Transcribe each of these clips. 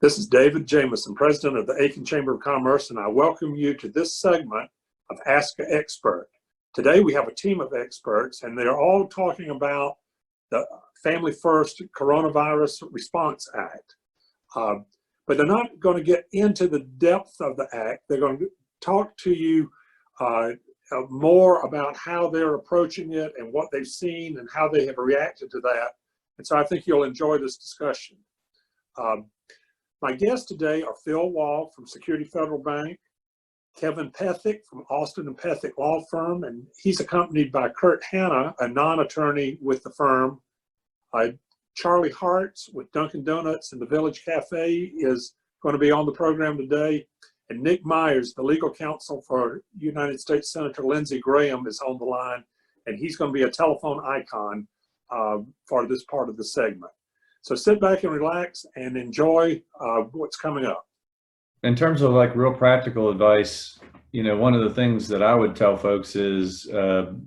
This is David Jameson, President of the Aiken Chamber of Commerce, and I welcome you to this segment of Ask an Expert. Today we have a team of experts, and they're all talking about the Family First Coronavirus Response Act. But they're not going to get into the depth of the act. They're going to talk to you more about how they're approaching it and what they've seen and how they have reacted to that. And so I think you'll enjoy this discussion. My guests today are Wahl from Security Federal Bank, Kevin Pethick from Austin and Pethick Law Firm, and he's accompanied by Curt, Hanna, a non-attorney with the firm. Charlie Hartz with Dunkin Donuts and the Village Café is going to be on the program today. And Nick Myers, the legal counsel for United States Senator Lindsey Graham, is on the line, and he's going to be a telephone icon for this part of the segment. So sit back and relax and enjoy what's coming up. In terms of like real practical advice, you know, one of the things that I would tell folks is don't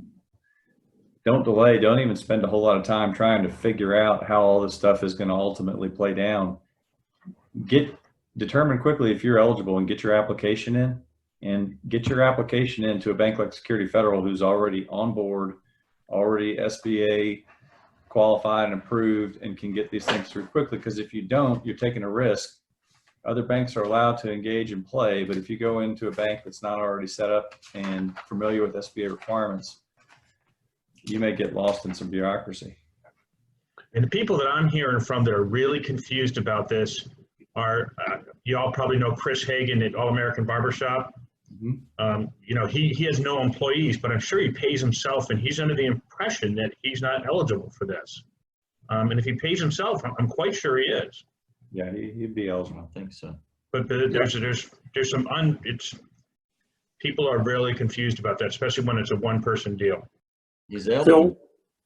delay, don't even spend a whole lot of time trying to figure out how all this stuff is going to ultimately play down. Determine quickly if you're eligible and get your application in, and get your application into a bank like Security Federal who's already on board, already SBA qualified and approved, and can get these things through quickly. Because if you don't, you're taking a risk. Other banks are allowed to engage and play, but if you go into a bank that's not already set up and familiar with SBA requirements, you may get lost in some bureaucracy. And the people that I'm hearing from that are really confused about this are, you all probably know Chris Hagan at All American Barbershop. Mm-hmm. You know, he has no employees, but I'm sure he pays himself, and he's under the impression that he's not eligible for this. And if he pays himself, I'm quite sure he is. Yeah, he'd be eligible. I think so. But there's some people are really confused about that, especially when it's a one-person deal. He's eligible.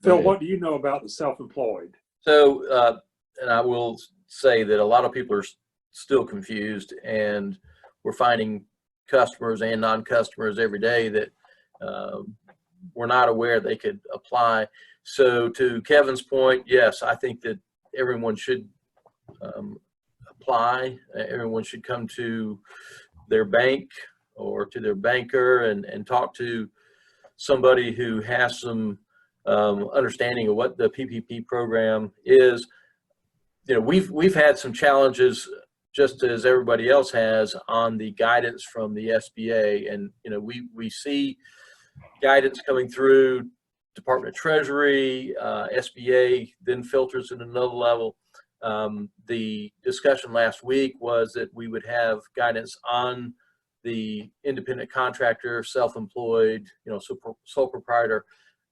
Phil, what do you know about the self-employed? So, and I will say that a lot of people are still confused, and we're finding customers and non-customers every day that were not aware they could apply. So to Kevin's point, yes, I think that everyone should apply. Everyone should come to their bank or to their banker and talk to somebody who has some understanding of what the PPP program is. You know, we've had some challenges, just as everybody else has, on the guidance from the SBA. And, you know, we see guidance coming through Department of Treasury, SBA then filters at another level. The discussion last week was that we would have guidance on the independent contractor, self-employed, you know, sole proprietor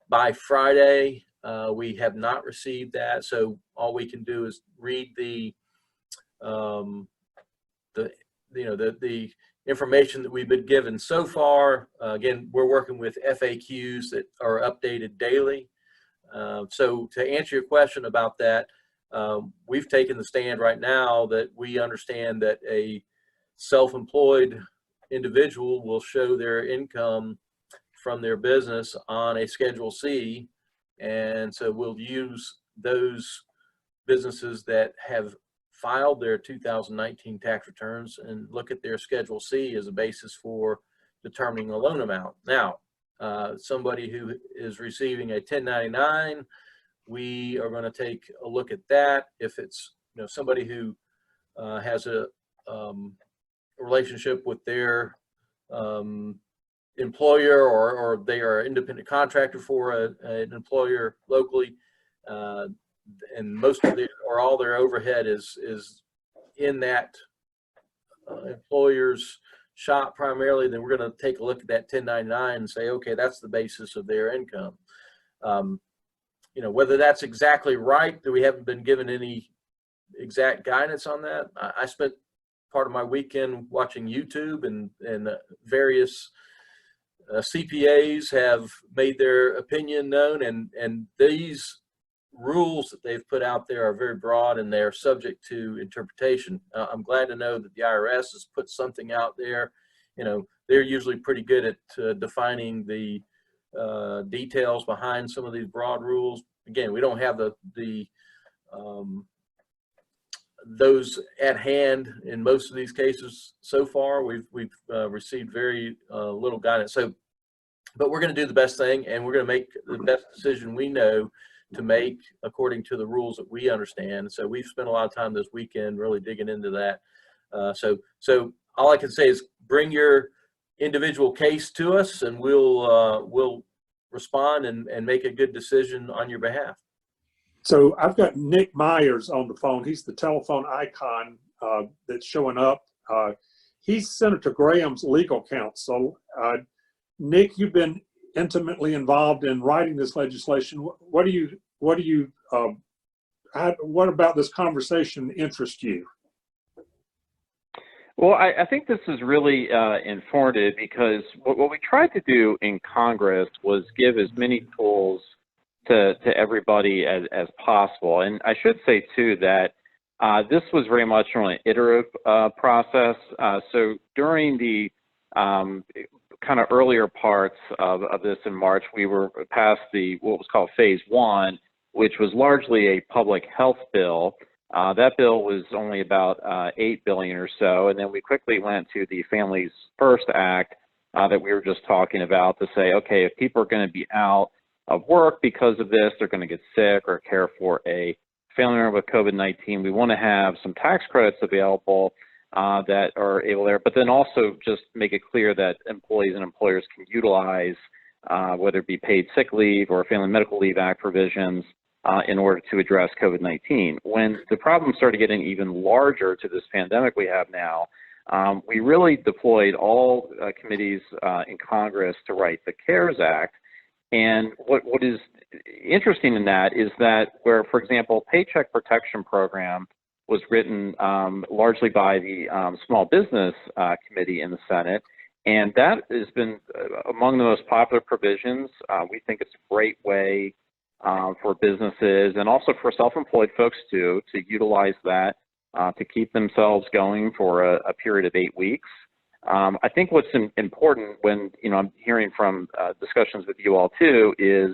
by Friday. We have not received that, so all we can do is read the information that we've been given so far. Again, we're working with FAQs that are updated daily. So to answer your question about that, we've taken the stand right now that we understand that a self-employed individual will show their income from their business on a Schedule C. And so we'll use those businesses that have filed their 2019 tax returns and look at their Schedule C as a basis for determining a loan amount. Now, somebody who is receiving a 1099, we are going to take a look at that. If it's, you know, somebody who has a relationship with their employer, or they are an independent contractor for an employer locally, and most of their or all their overhead is in that employer's shop primarily, then we're going to take a look at that 1099 and say, okay, that's the basis of their income. You know, whether that's exactly right, that we haven't been given any exact guidance on that. I spent part of my weekend watching YouTube, and various CPAs have made their opinion known, and these rules that they've put out there are very broad, and they're subject to interpretation. I'm glad to know that the IRS has put something out there. You know, they're usually pretty good at defining the details behind some of these broad rules. Again, we don't have the those at hand in most of these cases so far. We've received very little guidance. So, but we're going to do the best thing, and we're going to make the best decision we know to make according to the rules that we understand. So we've spent a lot of time this weekend really digging into that. So all I can say is bring your individual case to us, and we'll respond and make a good decision on your behalf. So I've got Nick Myers on the phone. He's the telephone icon that's showing up. He's Senator Graham's legal counsel. Nick, you've been intimately involved in writing this legislation. What about this conversation interest you? Well, I think this is really informative, because what we tried to do in Congress was give as many tools to everybody as possible. And I should say, too, that this was very much on an iterative process. So during the kind of earlier parts of this in March, we were past what was called phase 1, which was largely a public health bill. That bill was only about $8 billion or so, and then we quickly went to the Families First Act that we were just talking about to say, okay, if people are going to be out of work because of this, they're going to get sick or care for a family member with COVID-19, we want to have some tax credits available that are able there, but then also just make it clear that employees and employers can utilize whether it be paid sick leave or Family Medical Leave Act provisions in order to address COVID-19. When the problem started getting even larger to this pandemic we have now, we really deployed all committees in Congress to write the CARES Act. And what is interesting in that is that where, for example, Paycheck Protection Program was written largely by the Small Business Committee in the Senate, and that has been among the most popular provisions. We think it's a great way for businesses and also for self-employed folks too, to utilize that to keep themselves going for a period of 8 weeks. I think what's important when, I'm hearing from discussions with you all too, is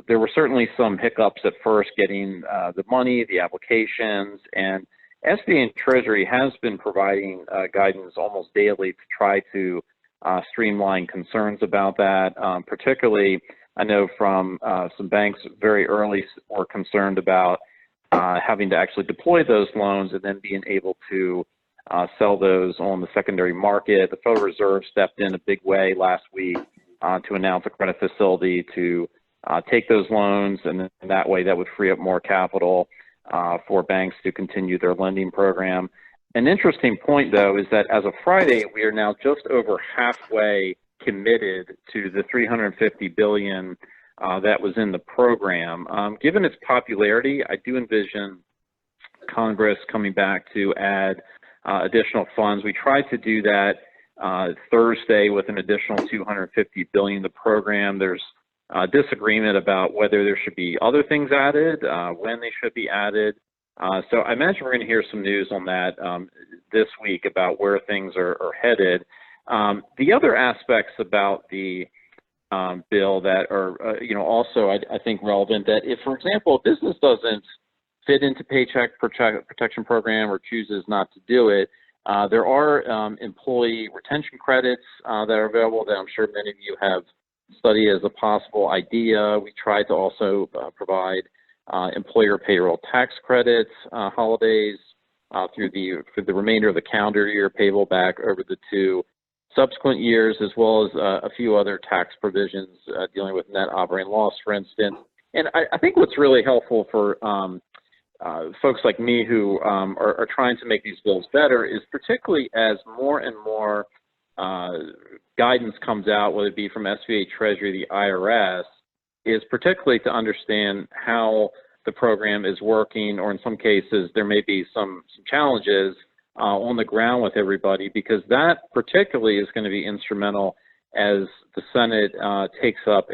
there were certainly some hiccups at first getting the money, the applications, and SBA and Treasury has been providing guidance almost daily to try to streamline concerns about that. Particularly, I know from some banks very early were concerned about having to actually deploy those loans and then being able to sell those on the secondary market. The Federal Reserve stepped in a big way last week to announce a credit facility to take those loans, and that way that would free up more capital for banks to continue their lending program. An interesting point, though, is that as of Friday, we are now just over halfway committed to the $350 billion that was in the program. Given its popularity, I do envision Congress coming back to add additional funds. We tried to do that Thursday with an additional $250 billion in the program. There's disagreement about whether there should be other things added, when they should be added. So I imagine we're going to hear some news on that this week about where things are headed. The other aspects about the bill that are, also I think relevant, that if, for example, a business doesn't fit into Paycheck Protection Program or chooses not to do it, there are employee retention credits that are available that I'm sure many of you have studied as a possible idea. We tried to also provide employer payroll tax credits, holidays through the remainder of the calendar year, payable back over the 2 subsequent years, as well as a few other tax provisions dealing with net operating loss, for instance. And I think what's really helpful for folks like me who are trying to make these bills better is particularly as more and more guidance comes out, whether it be from SBA, Treasury, the IRS, is particularly to understand how the program is working, or in some cases there may be some challenges on the ground with everybody, because that particularly is going to be instrumental as the Senate takes up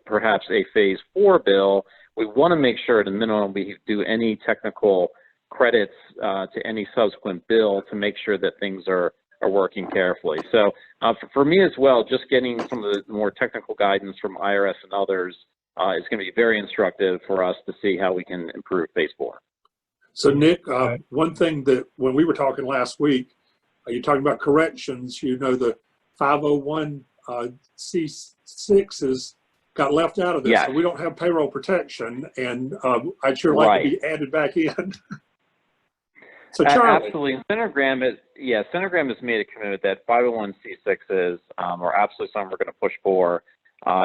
perhaps a phase 4 bill. We want to make sure at a minimum we do any technical credits to any subsequent bill to make sure that things are working carefully. So for me as well, just getting some of the more technical guidance from IRS and others is going to be very instructive for us to see how we can improve phase 4. So Nick, one thing that when we were talking last week, you're talking about corrections, you know, the 501 C6s got left out of this. Yes. So we don't have payroll protection, and I'd sure like to be added back in. So Charlie. Absolutely. Centergram has made a commitment that 501c6s are absolutely something we're going to push for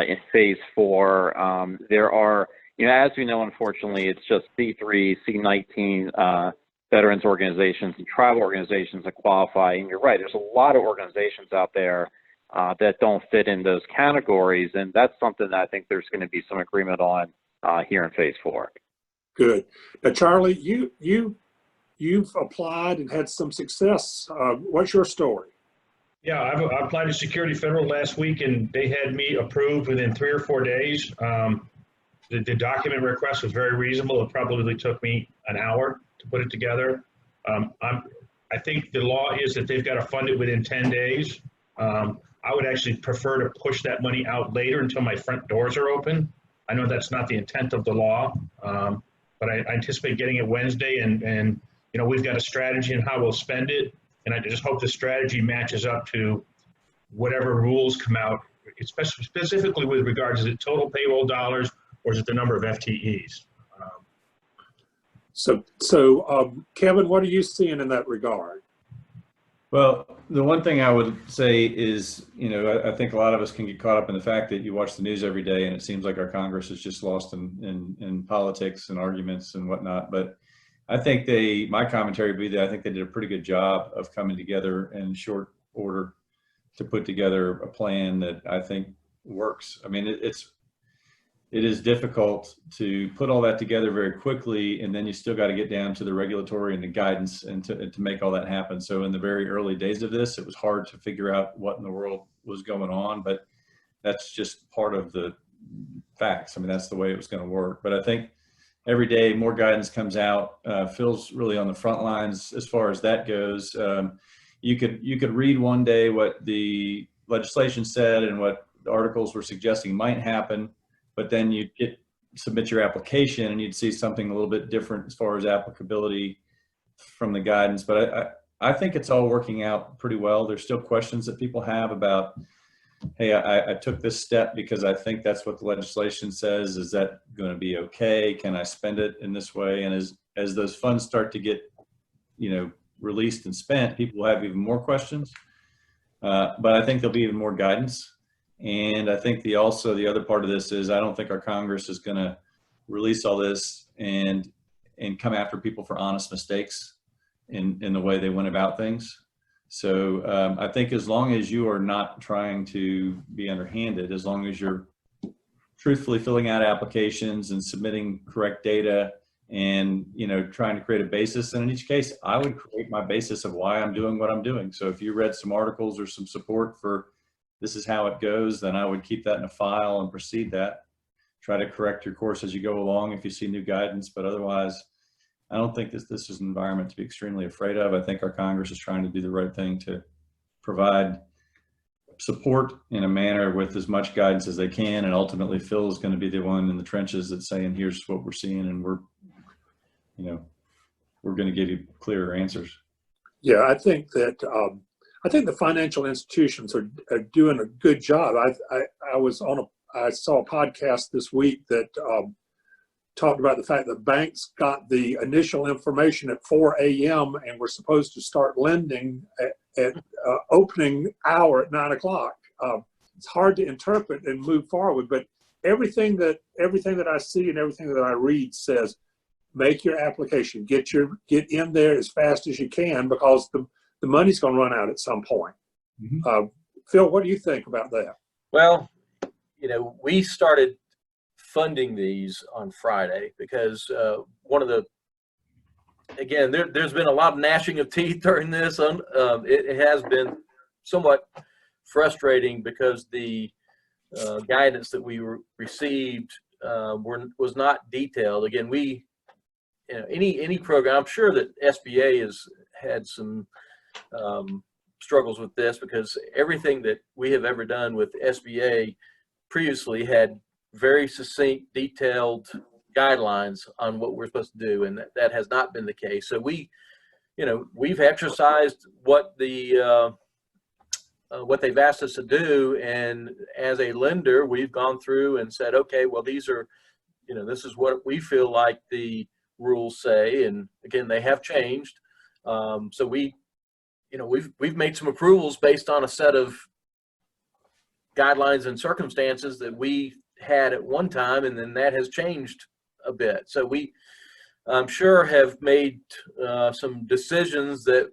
in phase 4. There are, you know, as we know, unfortunately, it's just C3, C19 veterans organizations and tribal organizations that qualify. And you're right, there's a lot of organizations out there that don't fit in those categories. And that's something that I think there's going to be some agreement on here in phase 4. Good. Now, Charlie, you've applied and had some success. What's your story? Yeah, I applied to Security Federal last week, and they had me approved within 3 or 4 days. The document request was very reasonable. It probably took me an hour to put it together. I think the law is that they've got to fund it within 10 days. I would actually prefer to push that money out later until my front doors are open. I know that's not the intent of the law, but I anticipate getting it Wednesday, and you know, we've got a strategy on how we'll spend it, and I just hope the strategy matches up to whatever rules come out, specifically with regards to the total payroll dollars, or is it the number of FTEs? So Kevin, what are you seeing in that regard? Well, the one thing I would say is, you know, I think a lot of us can get caught up in the fact that you watch the news every day and it seems like our Congress is just lost in politics and arguments and whatnot. But I think my commentary would be that I think they did a pretty good job of coming together in short order to put together a plan that I think works. I mean, it is difficult to put all that together very quickly, and then you still got to get down to the regulatory and the guidance and to make all that happen. So in the very early days of this, it was hard to figure out what in the world was going on, but that's just part of the facts. I mean, that's the way it was going to work. But I think every day more guidance comes out. Phil's really on the front lines as far as that goes. You could read one day what the legislation said and what the articles were suggesting might happen, but then you'd submit your application and you'd see something a little bit different as far as applicability from the guidance. But I think it's all working out pretty well. There's still questions that people have about, hey, I took this step because I think that's what the legislation says. Is that going to be okay? Can I spend it in this way? And as those funds start to get, you know, released and spent, people will have even more questions. But I think there'll be even more guidance. And I think the other part of this is I don't think our Congress is going to release all this and come after people for honest mistakes in the way they went about things. So I think as long as you are not trying to be underhanded, as long as you're truthfully filling out applications and submitting correct data and, you know, trying to create a basis. And in each case, I would create my basis of why I'm doing what I'm doing. So if you read some articles or some support for this is how it goes, then I would keep that in a file and proceed that. Try to correct your course as you go along if you see new guidance, but otherwise, I don't think this is an environment to be extremely afraid of. I think our Congress is trying to do the right thing to provide support in a manner with as much guidance as they can, and ultimately Phil is going to be the one in the trenches that's saying, here's what we're seeing, and we're going to give you clearer answers. Yeah, I think that the financial institutions are doing a good job. I saw a podcast this week that talked about the fact that banks got the initial information at 4 a.m. and were supposed to start lending at opening hour at 9 o'clock. It's hard to interpret and move forward, but everything that I see and everything that I read says, make your application, get in there as fast as you can, because the money's going to run out at some point. Mm-hmm. Phil, what do you think about that? Well, you know, we started funding these on Friday because there's been a lot of gnashing of teeth during this. It has been somewhat frustrating because the guidance that we received was not detailed. Again, any program, I'm sure that SBA has had some struggles with this, because everything that we have ever done with SBA previously had very succinct, detailed guidelines on what we're supposed to do, and that has not been the case. So we've exercised what they've asked us to do, and as a lender, we've gone through and said, okay, well, this is what we feel like the rules say, and again, they have changed. So we've made some approvals based on a set of guidelines and circumstances that we had at one time, and then that has changed a bit. So we, I'm sure, have made some decisions that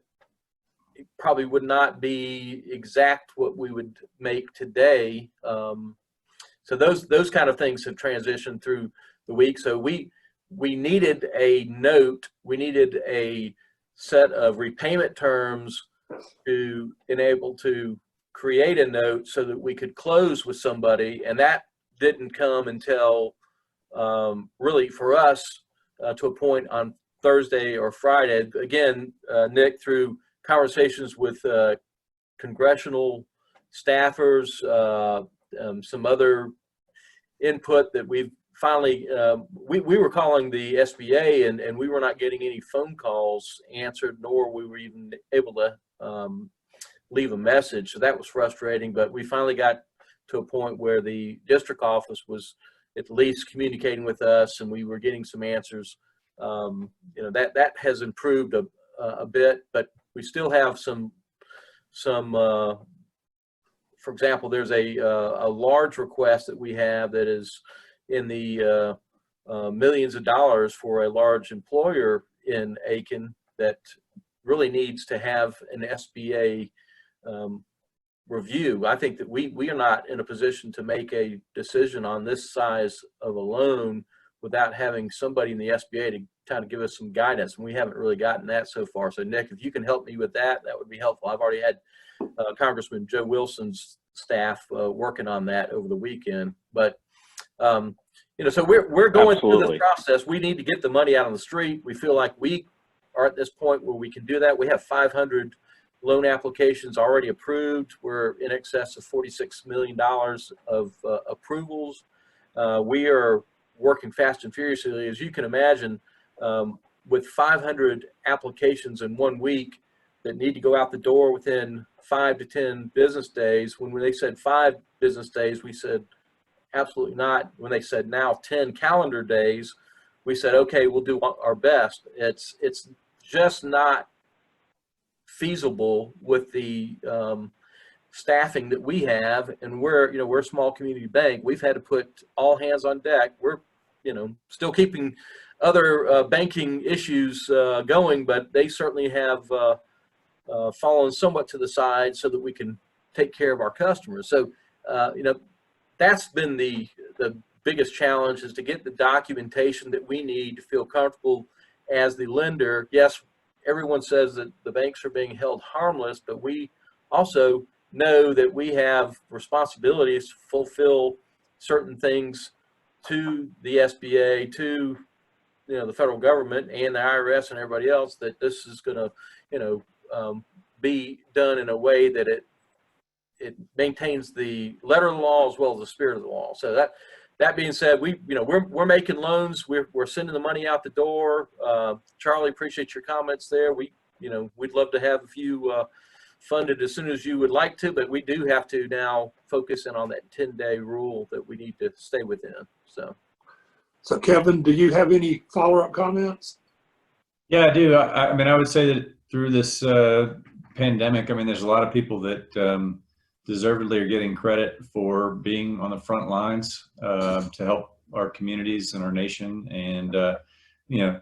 probably would not be exact what we would make today. So those kind of things have transitioned through the week. So we needed a note, we needed a set of repayment terms to enable to create a note so that we could close with somebody, and that didn't come until really for us to a point on Thursday or Friday. Again, Nick, through conversations with congressional staffers, some other input that we've finally, we were calling the SBA and we were not getting any phone calls answered, nor we were even able to leave a message. So that was frustrating, but we finally got to a point where the district office was at least communicating with us and we were getting some answers. That has improved a bit, but we still have some for example, there's a large request that we have that is in the millions of dollars for a large employer in Aiken that really needs to have an SBA review. I think that we are not in a position to make a decision on this size of a loan without having somebody in the SBA to kind of give us some guidance, and we haven't really gotten that so far. So Nick, if you can help me with that, that would be helpful. I've already had Congressman Joe Wilson's staff working on that over the weekend, but so we're going through this process. We need to get the money out on the street. We feel like we are at this point where we can do that. We have 500 loan applications already approved. We're in excess of $46 million of approvals. We are working fast and furiously, as you can imagine, with 500 applications in 1 week that need to go out the door within 5 to 10 business days. When they said 5 business days, we said absolutely not. When they said now 10 calendar days, we said, okay, we'll do our best. It's just not feasible with the staffing that we have, and we're a small community bank. We've had to put all hands on deck. We're still keeping other banking issues going, but they certainly have fallen somewhat to the side so that we can take care of our customers. So that's been the biggest challenge, is to get the documentation that we need to feel comfortable as the lender. Yes, everyone says that the banks are being held harmless, but we also know that we have responsibilities to fulfill certain things to the SBA, to the federal government and the IRS and everybody else, that this is going to be done in a way that it maintains the letter of the law as well as the spirit of the law. So that being said, we're making loans. We're sending the money out the door. Charlie, appreciate your comments there. We'd love to have a few funded as soon as you would like to, but we do have to now focus in on that 10-day rule that we need to stay within. So Kevin, do you have any follow-up comments? Yeah, I do. I mean, I would say that through this pandemic, I mean, there's a lot of people that deservedly are getting credit for being on the front lines to help our communities and our nation. And,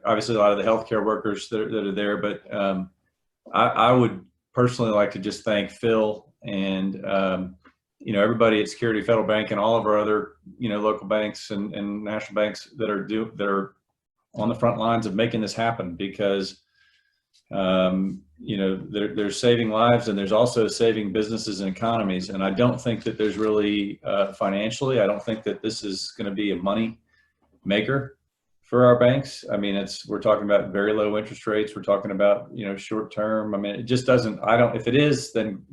obviously a lot of the healthcare workers that are there, but I would personally like to just thank Phil and, everybody at Security Federal Bank and all of our other, local banks and national banks that are on the front lines of making this happen, because they're saving lives, and there's also saving businesses and economies. And I don't think that there's really financially, I don't think that this is going to be a money maker for our banks. I mean, we're talking about very low interest rates. We're talking about, short term. I mean, it just doesn't, if it is, then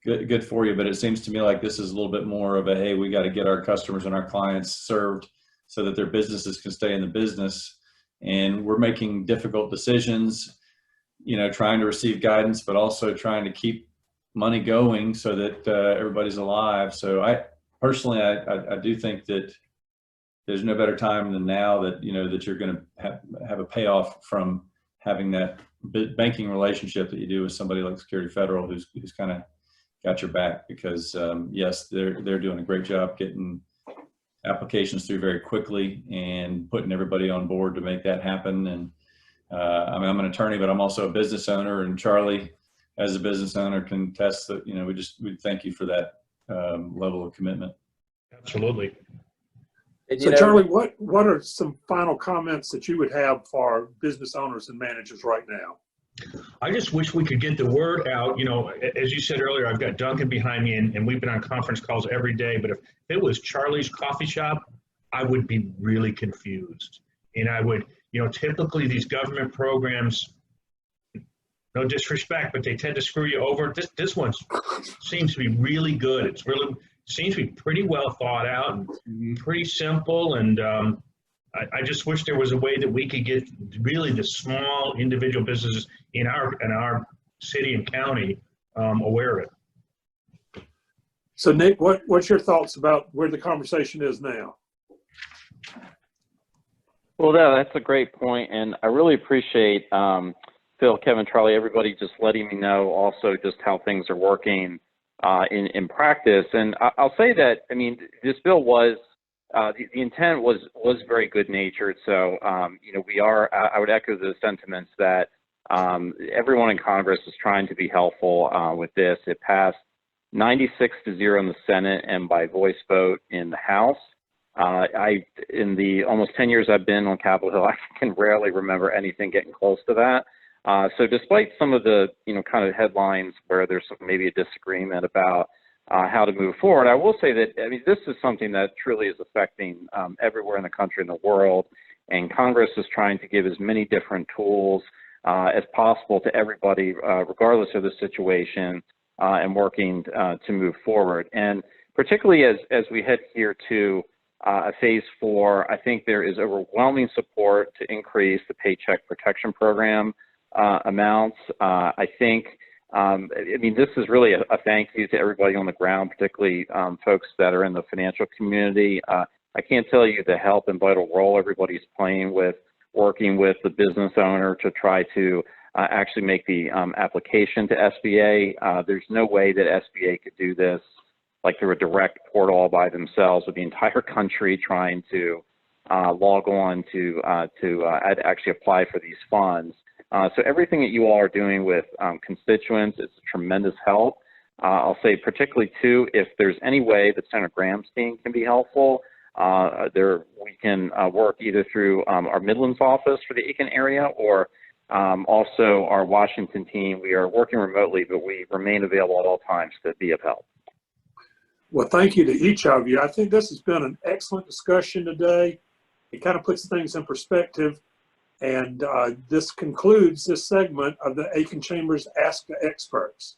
good for you. But it seems to me like this is a little bit more of a, hey, we got to get our customers and our clients served so that their businesses can stay in the business. And we're making difficult decisions, trying to receive guidance, but also trying to keep money going so that everybody's alive. So I personally do think that there's no better time than now that, that you're going to have a payoff from having that banking relationship that you do with somebody like Security Federal, who's kind of got your back, because yes, they're doing a great job getting applications through very quickly and putting everybody on board to make that happen. And I mean, I'm an attorney, but I'm also a business owner, and Charlie, as a business owner, can attest that, we thank you for that level of commitment. Absolutely. And, So Charlie, what are some final comments that you would have for business owners and managers right now? I just wish we could get the word out. As you said earlier, I've got Dunkin behind me, and we've been on conference calls every day. But if it was Charlie's coffee shop, I would be really confused. And I would, typically these government programs, no disrespect, but they tend to screw you over. This one seems to be really good. It's really seems to be pretty well thought out and pretty simple. And I just wish there was a way that we could get really the small individual businesses in our city and county aware of it. So Nick, what's your thoughts about where the conversation is now? Well, that's a great point, and I really appreciate Phil, Kevin, Charlie, everybody just letting me know also just how things are working in practice. And I'll say that, I mean, this bill was, the intent was very good natured. So, we are, I would echo the sentiments that everyone in Congress is trying to be helpful with this. It passed 96-0 in the Senate and by voice vote in the House. In the almost 10 years I've been on Capitol Hill, I can rarely remember anything getting close to that. So despite some of the, kind of headlines where there's maybe a disagreement about how to move forward, I will say that, I mean, this is something that truly is affecting everywhere in the country and the world, and Congress is trying to give as many different tools as possible to everybody, regardless of the situation, and working to move forward. And particularly as we head here to phase 4, I think there is overwhelming support to increase the Paycheck Protection Program amounts. I think, I mean, this is really a thank you to everybody on the ground, particularly folks that are in the financial community. I can't tell you the help and vital role everybody's playing with working with the business owner to try to actually make the application to SBA. There's no way that SBA could do this like through a direct portal all by themselves, with the entire country trying to log on to actually apply for these funds. So everything that you all are doing with constituents is a tremendous help. I'll say particularly too, if there's any way that Senator Graham's team can be helpful, we can work either through our Midlands office for the Aiken area, or also our Washington team. We are working remotely, but we remain available at all times to be of help. Well, thank you to each of you. I think this has been an excellent discussion today. It kind of puts things in perspective. And this concludes this segment of the Aiken Chamber's Ask the Experts.